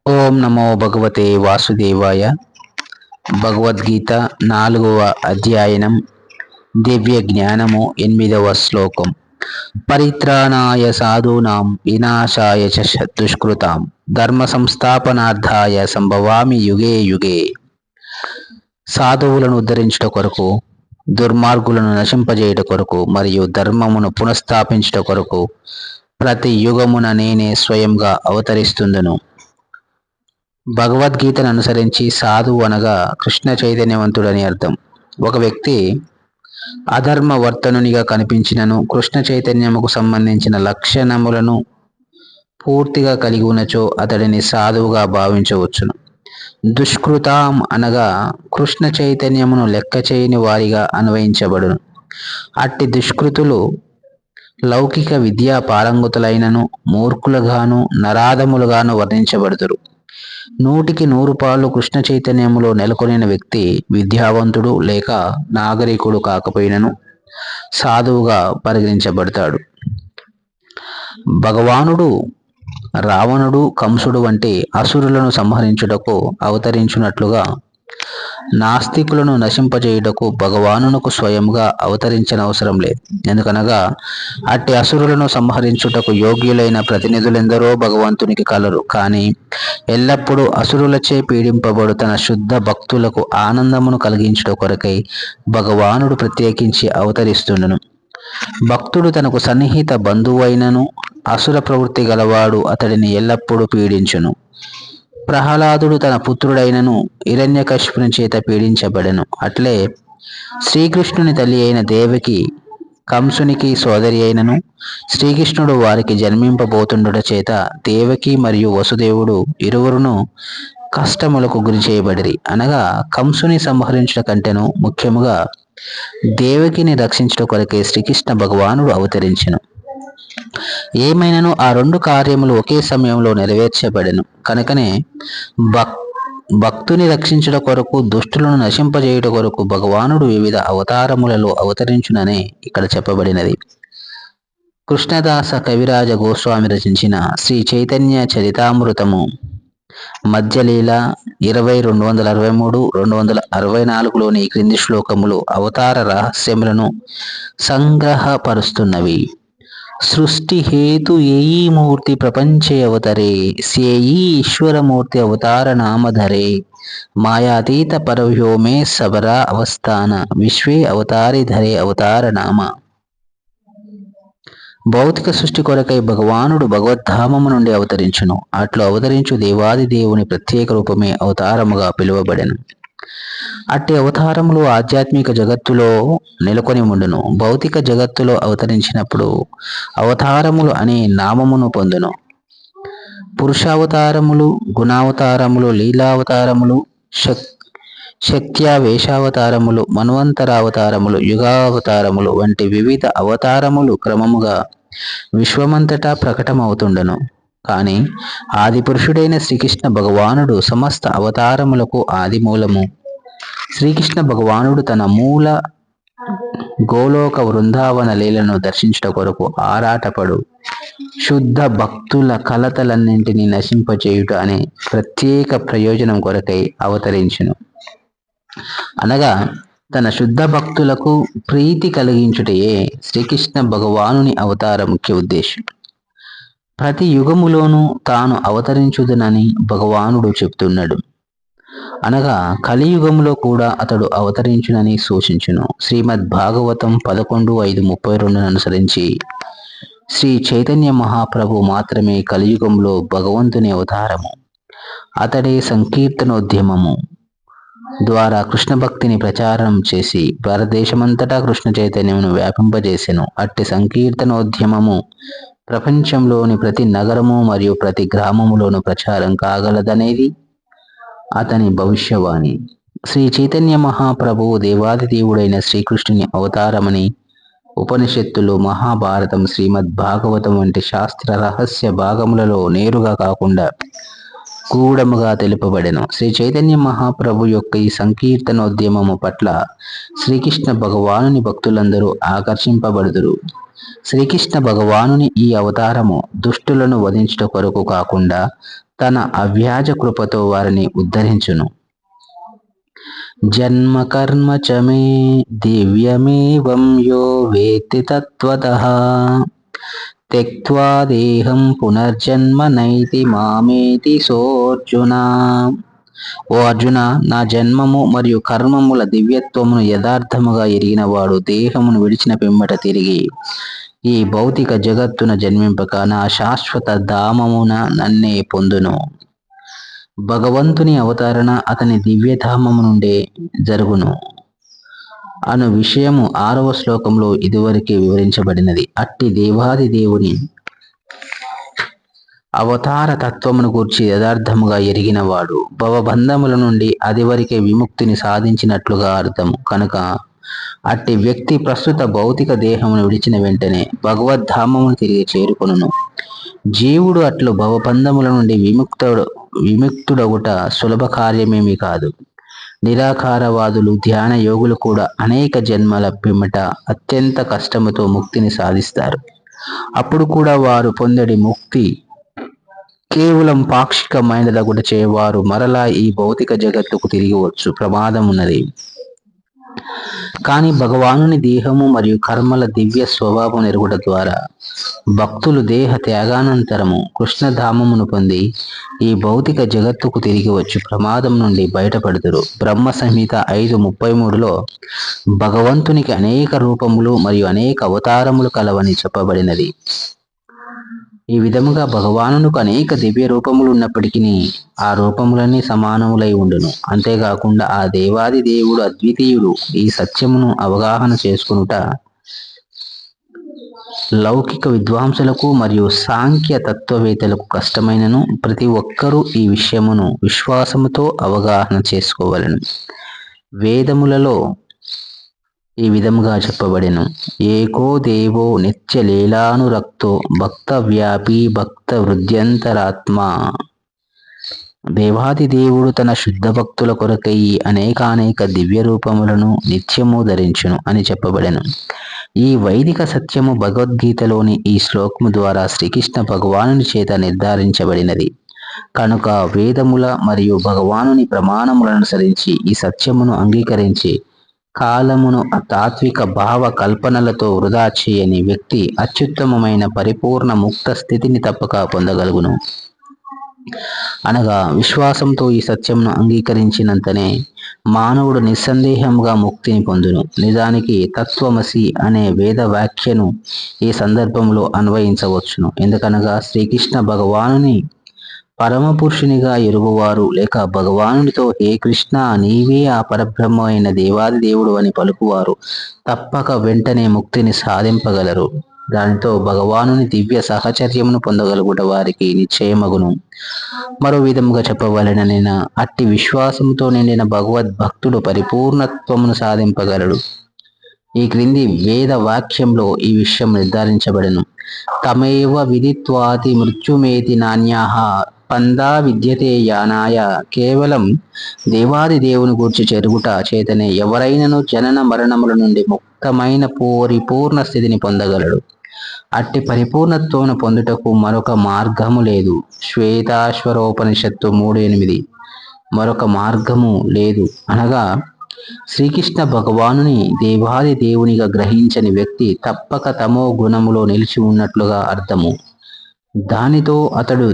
ఓం నమో భగవతే వాసుదేవాయ. భగవద్గీత 4వ అధ్యాయనం, దివ్య జ్ఞానము 8వ శ్లోకం. పరిత్రాణాయ సాధూనాం వినాశాయ చ దుష్కృతాం ధర్మ సంస్థాపనార్థాయ సంభవామి యుగే యుగే. సాధువులను ఉద్ధరించుట కొరకు, దుర్మార్గులను నశింపజేయుట కొరకు మరియు ధర్మమును పునఃస్థాపించుట కొరకు ప్రతి యుగమున నేనే స్వయంగా అవతరిస్తుందును. భగవద్గీతను అనుసరించి సాధువు అనగా కృష్ణ చైతన్యవంతుడని అర్థం. ఒక వ్యక్తి అధర్మ వర్తనునిగా కనిపించినను కృష్ణ చైతన్యముకు సంబంధించిన లక్షణములను పూర్తిగా కలిగి ఉన్నచో అతడిని సాధువుగా భావించవచ్చును. దుష్కృతాం అనగా కృష్ణ చైతన్యమును లెక్క చేయని వారిగా అన్వయించబడును. అట్టి దుష్కృతులు లౌకిక విద్యా పారంగతులైనను మూర్ఖులుగాను నరాధములుగాను వర్ణించబడుతురు. 100% కృష్ణ చైతన్యములో నెలకొనిన వ్యక్తి విద్యావంతుడు లేక నాగరికుడు కాకపోయినను సాధువుగా పరిగణించబడతాడు. భగవానుడు రావణుడు, కంసుడు వంటి అసురులను సంహరించుటకు అవతరించున్నట్లుగా నాస్తికులను నశింపజేయుటకు భగవానునకు స్వయంగా అవతరించనవసరం లేదు. ఎందుకనగా అట్టి అసురులను సంహరించుటకు యోగ్యులైన ప్రతినిధులెందరో భగవంతునికి కలరు. కానీ ఎల్లప్పుడూ అసురులచే పీడింపబడు తన శుద్ధ భక్తులకు ఆనందమును కలిగించుట కొరకై భగవానుడు ప్రత్యేకించి అవతరిస్తుండును. భక్తుడు తనకు సన్నిహిత బంధువైనను అసుర ప్రవృత్తి గలవాడు అతడిని ఎల్లప్పుడూ పీడించును. ప్రహ్లాదుడు తన పుత్రుడైనను హిరణ్యకశిపుని చేత పీడించబడెను. అట్లే శ్రీకృష్ణుని తల్లి అయిన దేవకి కంసునికి సోదరి అయినను శ్రీకృష్ణుడు వారికి జన్మింపబోతుండుట చేత దేవకి మరియు వసుదేవుడు ఇరువురును కష్టములకు గురి చేయబడిరి. అనగా కంసుని సంహరించుట కంటెను ముఖ్యముగా దేవకిని రక్షించుట కొరకే శ్రీకృష్ణ భగవానుడు అవతరించెను. ఏమైనను ఆ 2 కార్యములు ఒకే సమయంలో నెరవేర్చబడెను. కనుకనే భక్తుని రక్షించుట కొరకు, దుష్టులను నశింపజేయుట కొరకు భగవానుడు వివిధ అవతారములలో అవతరించుననే ఇక్కడ చెప్పబడినది. కృష్ణదాస కవిరాజ గోస్వామి రచించిన శ్రీ చైతన్య చరితామృతము మధ్యలీల 263, 264లోని క్రింది శ్లోకములు అవతార రహస్యములను సంగ్రహపరుస్తున్నవి. సృష్టి హేతు ఏయీ మూర్తి ప్రపంచే అవతరే సేయీ ఈశ్వరమూర్తి అవతార నామధరే మాయాతీత పరవ్యోమే సబరా అవస్థాన విశ్వే అవతారి ధరే అవతార నామ. భౌతిక సృష్టి కొరకై భగవానుడు భగవద్ధామము నుండి అవతరించును. అట్లు అవతరించు దేవాది దేవుని ప్రత్యేక రూపమే అవతారముగా పిలువబడెను. అట్టి అవతారములు ఆధ్యాత్మిక జగత్తులో నెలకొని ఉండును. భౌతిక జగత్తులో అవతరించినప్పుడు అవతారములు అనే నామమును పొందును. పురుషావతారములు, గుణావతారములు, లీలావతారములు, శక్త్యావేశావతారములు, మన్వంతరావతారములు, యుగావతారములు వంటి వివిధ అవతారములు క్రమముగా విశ్వమంతటా ప్రకటమవుతుండను. కానీ ఆది పురుషుడైన శ్రీకృష్ణ భగవానుడు సమస్త అవతారములకు ఆది మూలము. శ్రీకృష్ణ భగవానుడు తన మూల గోలోక వృందావన లీలను దర్శించుట కొరకు ఆరాటపడు శుద్ధ భక్తుల కలతలన్నింటినీ నశింపచేయుట అనే ప్రత్యేక ప్రయోజనం కొరకై అవతరించును. అనగా తన శుద్ధ భక్తులకు ప్రీతి కలిగించుటయే శ్రీకృష్ణ భగవానుని అవతార ముఖ్య ఉద్దేశం. ప్రతి యుగములోనూ తాను అవతరించుదునని భగవానుడు చెప్తున్నాడు. అనగా కలియుగంలో కూడా అతడు అవతరించునని సూచించును. శ్రీమద్ భాగవతం 11:5-32 అనుసరించి శ్రీ చైతన్య మహాప్రభు మాత్రమే కలియుగంలో భగవంతుని అవతారము. అతడే సంకీర్తనోద్యమము ద్వారా కృష్ణ భక్తిని ప్రచారం చేసి భారతదేశమంతటా కృష్ణ చైతన్యమును వ్యాపింపజేసెను. అట్టి సంకీర్తనోద్యమము ప్రపంచంలోని ప్రతి నగరము మరియు ప్రతి గ్రామములోను ప్రచారం కాగలదనేది అతని భవిష్యవాణి. శ్రీ చైతన్య మహాప్రభువు దేవాది దేవుడైన శ్రీకృష్ణుని అవతారమని ఉపనిషత్తులు, మహాభారతం, శ్రీమద్ భాగవతం వంటి శాస్త్ర రహస్య భాగములలో నేరుగా కాకుండా గూఢముగా తెలుపబడెను. శ్రీ చైతన్య మహాప్రభు యొక్క ఈ సంకీర్తనోద్యమము పట్ల శ్రీకృష్ణ భగవానుని భక్తులందరూ ఆకర్షింపబడుదురు. శ్రీకృష్ణ భగవానుని ఈ అవతారము దుష్టులను వధించుట కొరకు కాకుండా తన అవ్యాజ కృపతో వారిని ఉద్ధరించును. జన్మ కర్మ చ మే దివ్యమేవం యో వేత్తి తత్వతః త్యక్త్వా దేహం పునర్జన్మ నైతి మామేతి సోర్జున. ఓ అర్జున, నా జన్మము మరియు కర్మముల దివ్యత్వమును యథార్థముగా ఎరిగినవాడు దేహమును విడిచిన పిమ్మట తిరిగి ఈ భౌతిక జగత్తున జన్మింపక నా శాశ్వత ధామమున నన్నే పొందును. భగవంతుని అవతరణ అతని దివ్యధామము నుండే జరుగును అను విషయము 6వ శ్లోకంలో ఇదివరకే వివరించబడినది. అట్టి దేవాది దేవుని అవతార తత్వమును గూర్చి యథార్థముగా ఎరిగినవాడు భవబంధముల నుండి అదివరకే విముక్తిని సాధించినట్లుగా అర్థము. కనుక అట్టి వ్యక్తి ప్రస్తుత భౌతిక దేహమును విడిచిన వెంటనే భగవద్ధామమును తిరిగి చేరుకొనును. జీవుడు అట్లు భవబంధముల నుండి విముక్తుడగుట సులభ కార్యమేమీ కాదు. నిరాకారవాదులు, ధ్యాన యోగులు కూడా అనేక జన్మల పిమ్మట అత్యంత కష్టముతో ముక్తిని సాధిస్తారు. అప్పుడు కూడా వారు పొందడి ముక్తి కేవలం పాక్షికమైనదగుట చే వారు మరలా ఈ భౌతిక జగత్తుకు తిరిగి వచ్చు ప్రమాదం ఉన్నది. కానీ భగవానుని దేహము మరియు కర్మల దివ్య స్వభావం ఎరుగుట ద్వారా భక్తులు దేహ త్యాగానంతరము కృష్ణధామమును పొంది ఈ భౌతిక జగత్తుకు తిరిగి వచ్చు ప్రమాదం నుండి బయటపడుదురు. బ్రహ్మ సంహిత 5:33లో భగవంతునికి అనేక రూపములు మరియు అనేక అవతారములు కలవని చెప్పబడినది. ఈ విధముగా భగవానునికి అనేక దివ్య రూపములు ఉన్నప్పటికీ ఆ రూపములన్నీ సమానములై ఉండును. అంతేకాకుండా ఆ దేవాది దేవుడు అద్వితీయుడు. ఈ సత్యమును అవగాహన చేసుకునుట లౌకిక విద్వాంసులకు మరియు సాంఖ్య తత్వవేత్తలకు కష్టమైనను ప్రతి ఒక్కరూ ఈ విషయమును విశ్వాసముతో అవగాహన చేసుకోవలెను. వేదములలో ఈ విధముగా చెప్పబడెను. ఏకో దేవో నిత్య లీలానురక్తో భక్త వ్యాపీ భక్త హృద్యంతరాత్మ. దేవాది దేవుడు తన శుద్ధ భక్తుల కొరకై అనేకానేక దివ్య రూపములను నిత్యము ధరించును అని చెప్పబడెను. ఈ వైదిక సత్యము భగవద్గీతలోని ఈ శ్లోకము ద్వారా శ్రీకృష్ణ భగవానుని చేత నిర్ధారించబడినది. కనుక వేదముల మరియు భగవానుని ప్రమాణములను అనుసరించి ఈ సత్యమును అంగీకరించి కాలమును తాత్విక భావ కల్పనలతో వృధా చేయని వ్యక్తి అత్యుత్తమమైన పరిపూర్ణ ముక్త స్థితిని తప్పక పొందగలుగును. అనగా విశ్వాసంతో ఈ సత్యమును అంగీకరించినంతనే మానవుడు నిస్సందేహంగా ముక్తిని పొందును. నిజానికి తత్వమసి అనే వేద వాక్యను ఈ సందర్భంలో అన్వయించవచ్చును. ఎందుకనగా శ్రీకృష్ణ భగవానుని పరమపురుషునిగా ఎరుగువారు లేక భగవానునితో హే కృష్ణ నీవే ఆ పరబ్రహ్మ అయిన దేవాది దేవుడు అని పలుకువారు తప్పక వెంటనే ముక్తిని సాధింపగలరు. దానితో భగవానుని దివ్య సహచర్యమును పొందగలుగుట వారికి నిశ్చయమగును. మరో విధముగా చెప్పవలెనైన అట్టి విశ్వాసముతో నిండిన భగవద్భక్తుడు పరిపూర్ణత్వమును సాధింపగలడు. ఈ క్రింది వేద వాక్యంలో ఈ విషయం నిర్ధారించబడెను. తమేవ విదిత్వాతి మృత్యుమేతి నాన్యాః పందా విద్యతే యానాయ. కేవలం దేవాది దేవుని గూర్చి చెరుగుట చేతనే ఎవరైనను జనన మరణముల నుండి ముక్తమైన పరిపూర్ణ స్థితిని పొందగలడు. అట్టి పరిపూర్ణత్వమును పొందుటకు మరొక మార్గము లేదు. శ్వేతాశ్వరోపనిషత్తు 3:8. మరొక మార్గము లేదు అనగా శ్రీకృష్ణ భగవానుని దేవాది దేవునిగా గ్రహించని వ్యక్తి తప్పక తమో గుణములో నిలిచి ఉన్నట్లుగా అర్థము. దానితో అతడు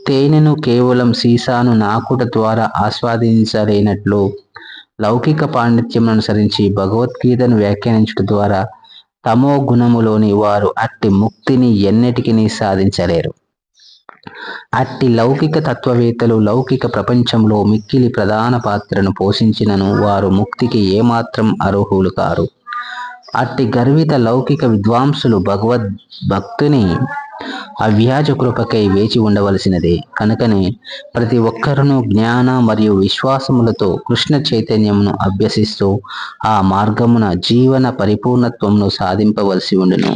తేనెను కేవలం సీసాను నాకుట ద్వారా ఆస్వాదించలేనట్లు లౌకిక పాండిత్యం అనుసరించి భగవద్గీతను వ్యాఖ్యానించుట ద్వారా తమో గుణములోని వారు అట్టి ముక్తిని ఎన్నటికీ సాధించలేరు. అట్టి లౌకిక తత్వవేత్తలు లౌకిక ప్రపంచంలో మిక్కిలి ప్రధాన పాత్రను పోషించినను వారు ముక్తికి ఏమాత్రం అర్హులు కారు. అట్టి గర్విత లౌకిక విద్వాంసులు భగవద్భక్తుని అవ్యాజ కృపకై వేచి ఉండవలసినదే. కనుకనే ప్రతి ఒక్కరును జ్ఞాన మరియు విశ్వాసములతో కృష్ణ చైతన్యమును అభ్యసిస్తూ ఆ మార్గమున జీవన పరిపూర్ణత్వమును సాధింపవలసి ఉండును.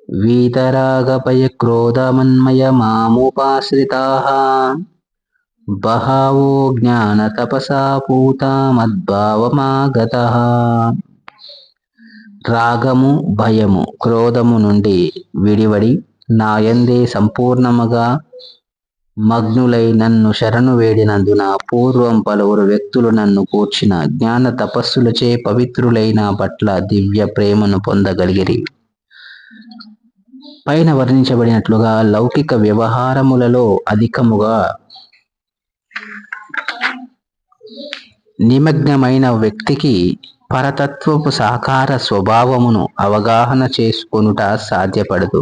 వీతరాగపయ క్రోధమన్మయ మాముపాశ్రితాః బహవో జ్ఞాన తపసా పూతా మద్భావమాగతః. రాగము భయము క్రోధము నుండి విడివడి నాయందే సంపూర్ణముగా మగ్నులై నన్ను శరణు వేడినందున పూర్వం పలువురు వ్యక్తులు నన్ను కూర్చిన జ్ఞాన తపస్సులచే పవిత్రులైన పట్ల దివ్య ప్రేమను పొందగలిగిరి. పైన వర్ణించబడినట్లుగా లౌకిక వ్యవహారములలో అధికముగా నిమగ్నమైన వ్యక్తికి పరతత్వపు సాకార స్వభావమును అవగాహన చేసుకొనుట సాధ్యపడదు.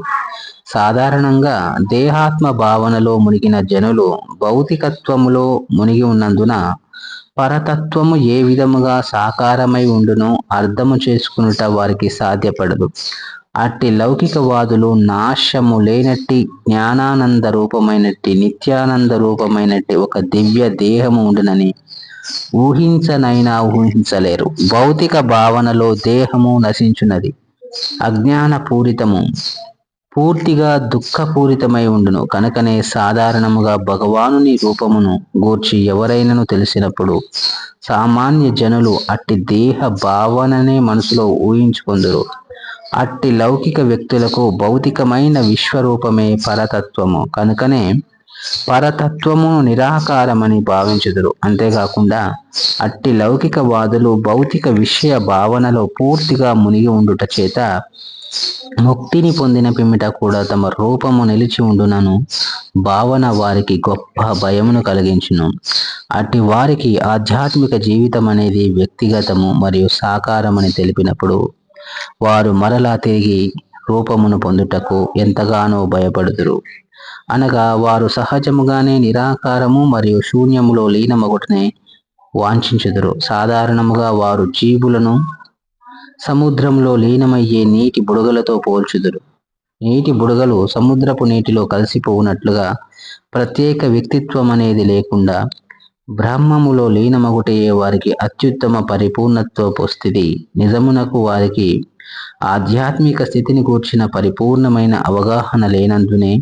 సాధారణంగా దేహాత్మ భావనలో మునిగిన జనులు భౌతికత్వములో మునిగి ఉన్నందున పరతత్వము ఏ విధముగా సాకారమై ఉండునో అర్థము చేసుకునుట వారికి సాధ్యపడదు. అట్టి లౌకికవాదులు నాశము లేనట్టి జ్ఞానానంద రూపమైనట్టి నిత్యానంద రూపమైనట్టి ఒక దివ్య దేహము ఉండునని ఊహించనైనా ఊహించలేరు. భౌతిక భావనలో దేహము నశించున్నది, అజ్ఞాన పూరితము, పూర్తిగా దుఃఖపూరితమై ఉండును. కనుకనే సాధారణముగా భగవానుని రూపమును గూర్చి ఎవరైనాను తెలిసినప్పుడు సామాన్య జనులు అట్టి దేహ భావననే మనసులో ఊహించుకొందురు. అట్టి లౌకిక వ్యక్తులకు భౌతికమైన విశ్వరూపమే పరతత్వము. కనుకనే పరతత్వమును నిరాకారమని భావించుదురు. అంతేకాకుండా అట్టి లౌకికవాదులు భౌతిక విషయ భావనలో పూర్తిగా మునిగి ఉండుట చేత ముక్తిని పొందిన పిమ్మిట కూడా తమ రూపము నిలిచి ఉండునను భావన వారికి గొప్ప భయమును కలిగించును. అట్టి వారికి ఆధ్యాత్మిక జీవితం అనేది వ్యక్తిగతము మరియు సాకారమని తెలిపినప్పుడు వారు మరలా తిరిగి రూపమును పొందుటకు ఎంతగానో భయపడుదురు. అనగా వారు సహజముగానే నిరాకారము మరియు శూన్యములో లీనమగుటనే వాంఛించుదురు. సాధారణముగా వారు జీవులను సముద్రంలో లీనమయ్యే నీటి బుడగలతో పోల్చుదురు. నీటి బుడగలు సముద్రపు నీటిలో కలిసిపోవునట్లుగా ప్రత్యేక వ్యక్తిత్వం అనేది లేకుండా బ్రహ్మములో లీనమగుటయే వారికి అత్యుత్తమ పరిపూర్ణత్వపు స్థితి. నిజమునకు వారికి ఆధ్యాత్మిక స్థితిని గూర్చిన పరిపూర్ణమైన అవగాహన లేనందునే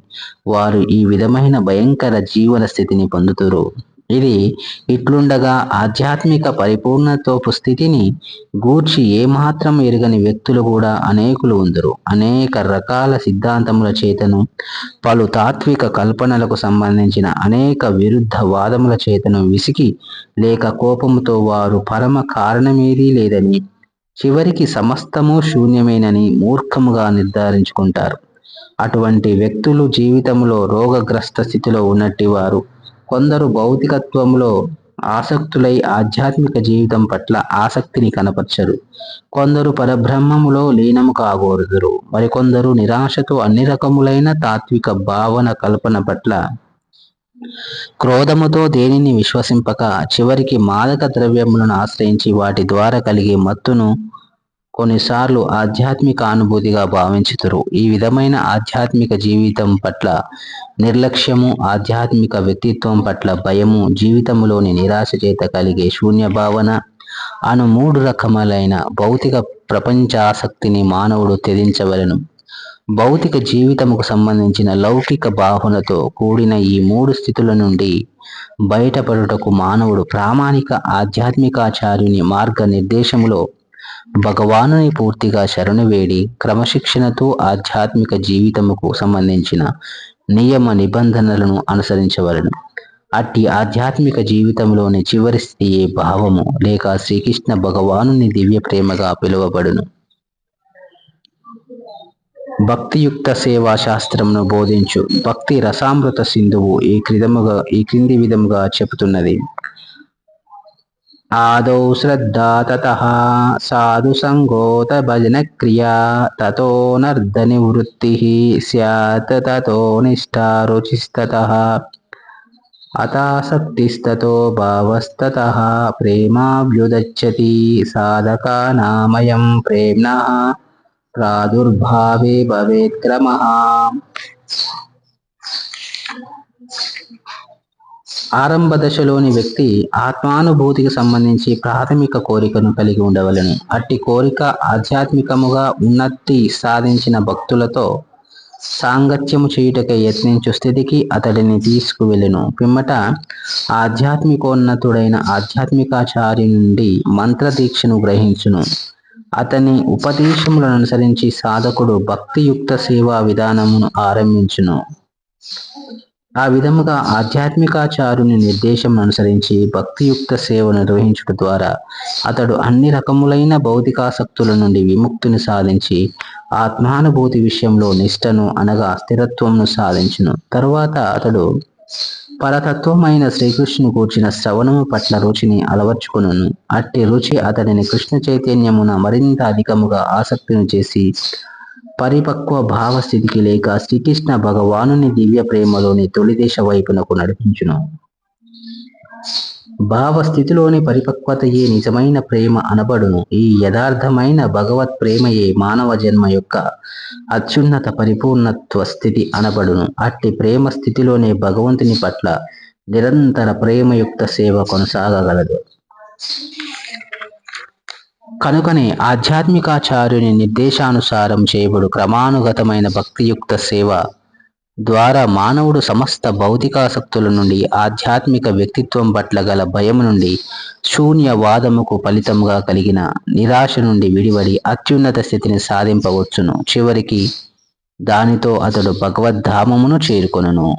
వారు ఈ విధమైన భయంకర జీవన స్థితిని పొందుతురు. ఇది ఇట్లుండగా ఆధ్యాత్మిక పరిపూర్ణత్వపు స్థితిని గూర్చి ఏమాత్రం ఎరుగని వ్యక్తులు కూడా అనేకులు ఉందరు. అనేక రకాల సిద్ధాంతముల చేతను పలు తాత్విక కల్పనలకు సంబంధించిన అనేక విరుద్ధ వాదముల చేతను విసిగి లేక కోపముతో వారు పరమ కారణమేదీ లేదని చివరికి సమస్తము శూన్యమేనని మూర్ఖముగా నిర్ధారించుకుంటారు. అటువంటి వ్యక్తులు జీవితంలో రోగగ్రస్త స్థితిలో ఉన్నట్టి వారు. కొందరు భౌతికత్వంలో ఆసక్తులై ఆధ్యాత్మిక జీవితం పట్ల ఆసక్తిని కనపరచరు. కొందరు పరబ్రహ్మములో లీనము కాగోరుదురు. మరికొందరు నిరాశతో అన్ని రకములైన తాత్విక భావన కల్పన పట్ల క్రోధముతో దేనిని విశ్వసింపక చివరికి మాదక ద్రవ్యములను ఆశ్రయించి వాటి ద్వారా కలిగే మత్తును కొన్నిసార్లు ఆధ్యాత్మిక అనుభూతిగా భావించుతురు. ఈ విధమైన ఆధ్యాత్మిక జీవితం పట్ల నిర్లక్ష్యము, ఆధ్యాత్మిక వ్యక్తిత్వం పట్ల భయము, జీవితంలోని నిరాశ చేత కలిగే శూన్య భావన అను 3 రకములైన భౌతిక ప్రపంచాసక్తిని మానవుడు త్యజించవలెను. భౌతిక జీవితముకు సంబంధించిన లౌకిక భావనతో కూడిన ఈ 3 స్థితుల నుండి బయటపడుటకు మానవుడు ప్రామాణిక ఆధ్యాత్మికాచార్యుని మార్గ నిర్దేశములో భగవానుని పూర్తిగా శరణు వేడి క్రమశిక్షణతో ఆధ్యాత్మిక జీవితముకు సంబంధించిన నియమ నిబంధనలను అనుసరించవలెను. అట్టి ఆధ్యాత్మిక జీవితంలోని చివరి స్థితియే భావము లేక శ్రీకృష్ణ భగవానుని దివ్య ప్రేమగా పిలువబడును. భక్తియుక్త సేవా శాస్త్రమును బోధించు భక్తి రసామృత సింధువు ఈ క్రింది విధముగా చెబుతున్నది. ఆదౌ శ్రద్ధా తతః సాధు సంగోత భజన క్రియా తతో నర్ధ నివృత్తిః స్యాత్ తతో నిష్ఠా రుచిస్తతః అతాసక్తిస్తతో భావస్తతః ప్రేమాభ్యుదచ్చతి సాధకానామయం ప్రేమ్ణః ప్రాదుర్భావే భవేత్ క్రమః. ఆరంభ దశలోని వ్యక్తి ఆత్మానుభూతికి సంబంధించి ప్రాథమిక కోరికను కలిగి ఉండవలెను. అట్టి కోరిక ఆధ్యాత్మికముగా ఉన్నతి సాధించిన భక్తులతో సాంగత్యము చేయుటకై యత్నించు స్థితికి అతడిని తీసుకువెళ్ళెను. పిమ్మట ఆధ్యాత్మికోన్నతుడైన ఆధ్యాత్మికాచార్యు నుండి మంత్రదీక్షను గ్రహించును. అతని ఉపదేశములను అనుసరించి సాధకుడు భక్తియుక్త సేవా విధానమును ఆరంభించును. ఆ విధముగా ఆధ్యాత్మికాచారుని నిర్దేశం అనుసరించి భక్తియుక్త సేవ నిర్వహించుట ద్వారా అతడు అన్ని రకములైన భౌతికాసక్తుల నుండి విముక్తిని సాధించి ఆత్మానుభూతి విషయంలో నిష్టను అనగా స్థిరత్వంను సాధించును. తరువాత అతడు పరతత్వమైన శ్రీకృష్ణుని కూర్చిన శ్రవణము పట్ల రుచిని అలవర్చుకును. అట్టి రుచి అతడిని కృష్ణ చైతన్యమున మరింత అధికముగా ఆసక్తిని చేసి పరిపక్వ భావస్థితికి లేక శ్రీకృష్ణ భగవానుని దివ్య ప్రేమలోని తొలి దశ వైపునకు నడిపించును. భావస్థితిలోని పరిపక్వతయే నిజమైన ప్రేమ అనబడును. ఈ యథార్థమైన భగవత్ ప్రేమయే మానవ జన్మ యొక్క అత్యున్నత పరిపూర్ణత్వ స్థితి అనబడును. అట్టి ప్రేమ స్థితిలోనే భగవంతుని పట్ల నిరంతర ప్రేమయుక్త సేవ కొనసాగగలదు. కనుకనే ఆధ్యాత్మికాచార్యుని నిర్దేశానుసారం చేయబడు క్రమానుగతమైన భక్తియుక్త సేవ ద్వారా మానవుడు సమస్త భౌతికాసక్తుల నుండి ఆధ్యాత్మిక వ్యక్తిత్వం పట్ల గల భయం నుండి శూన్యవాదముకు ఫలితంగా కలిగిన నిరాశ నుండి విడివడి అత్యున్నత స్థితిని సాధింపవచ్చును. చివరికి దానితో అతడు భగవద్ధామమును చేరుకొనును.